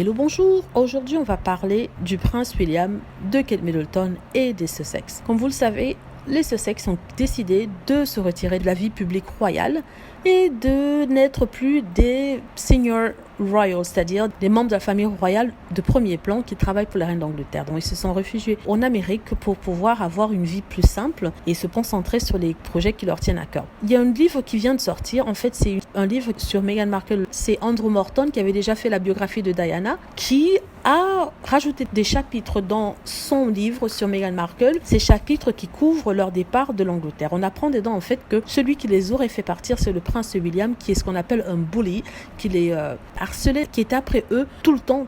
Hello, bonjour. Aujourd'hui, on va parler du prince William, de Kate Middleton et des Sussex. Comme vous le savez, les Sussex ont décidé de se retirer de la vie publique royale et de n'être plus des senior royals, c'est-à-dire des membres de la famille royale de premier plan qui travaillent pour la reine d'Angleterre. Donc, ils se sont réfugiés en Amérique pour pouvoir avoir une vie plus simple et se concentrer sur les projets qui leur tiennent à cœur. Il y a un livre qui vient de sortir. En fait, c'est un livre sur Meghan Markle. C'est Andrew Morton qui avait déjà fait la biographie de Diana, qui a rajouté des chapitres dans son livre sur Meghan Markle, ces chapitres qui couvrent leur départ de l'Angleterre. On apprend dedans en fait que celui qui les aurait fait partir, c'est le prince William, qui est ce qu'on appelle un bully, qui les harcelait, qui était après eux tout le temps,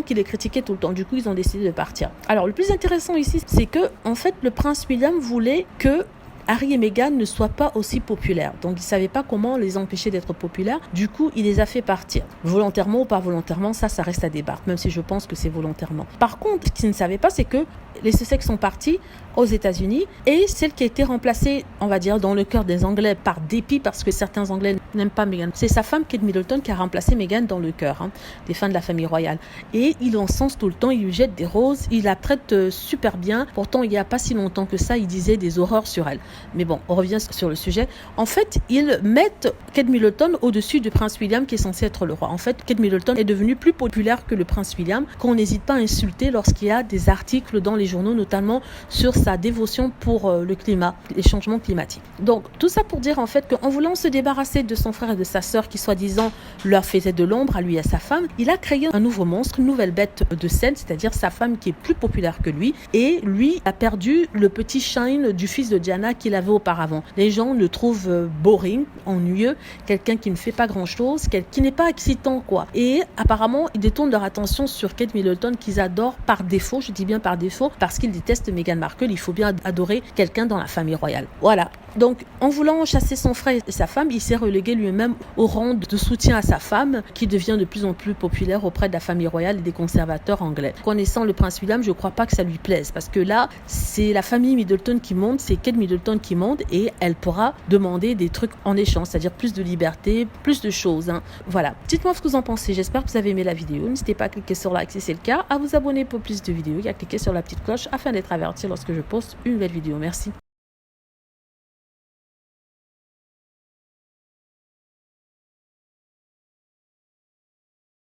qui les critiquait tout le temps. Du coup, ils ont décidé de partir. Alors, le plus intéressant ici, c'est que en fait, le prince William voulait que Harry et Meghan ne soient pas aussi populaires. Donc, il ne savait pas comment les empêcher d'être populaires. Du coup, il les a fait partir. Volontairement ou pas volontairement, ça reste à débattre, même si je pense que c'est volontairement. Par contre, ce qu'il ne savait pas, c'est que les Sussex sont partis aux États-Unis et celle qui a été remplacée, on va dire, dans le cœur des Anglais par dépit, parce que certains Anglais n'aiment pas Meghan. C'est sa femme, Kate Middleton, qui a remplacé Meghan dans le cœur des fans de la famille royale. Et il l'encense tout le temps, il lui jette des roses, il la traite super bien. Pourtant, il n'y a pas si longtemps que ça, il disait des horreurs sur elle. Mais bon, on revient sur le sujet. En fait, ils mettent Kate Middleton au-dessus du prince William, qui est censé être le roi. En fait, Kate Middleton est devenue plus populaire que le prince William, qu'on n'hésite pas à insulter lorsqu'il y a des articles dans les journaux, notamment sur sa dévotion pour le climat, les changements climatiques. Donc, tout ça pour dire en fait qu'en voulant se débarrasser de son frère et de sa sœur, qui soi-disant leur faisaient de l'ombre à lui et à sa femme, il a créé un nouveau monstre, une nouvelle bête de scène, c'est-à-dire sa femme qui est plus populaire que lui, et lui a perdu le petit shine du fils de Diana qu'il avait auparavant. Les gens le trouvent boring, ennuyeux, quelqu'un qui ne fait pas grand-chose, qui n'est pas excitant, quoi. Et apparemment, ils détournent leur attention sur Kate Middleton, qu'ils adorent par défaut, je dis bien par défaut, parce qu'ils détestent Meghan Markle. Il faut bien adorer quelqu'un dans la famille royale. Voilà. Donc, en voulant chasser son frère et sa femme, il s'est relégué lui-même au rang de soutien à sa femme, qui devient de plus en plus populaire auprès de la famille royale et des conservateurs anglais. Connaissant le prince William, je ne crois pas que ça lui plaise, parce que là, c'est la famille Middleton qui monte, c'est Kate Middleton qui monte, et elle pourra demander des trucs en échange, c'est-à-dire plus de liberté, plus de choses. Voilà. Dites-moi ce que vous en pensez. J'espère que vous avez aimé la vidéo. N'hésitez pas à cliquer sur like si c'est le cas, à vous abonner pour plus de vidéos et à cliquer sur la petite cloche afin d'être averti lorsque je poste une nouvelle vidéo. Merci.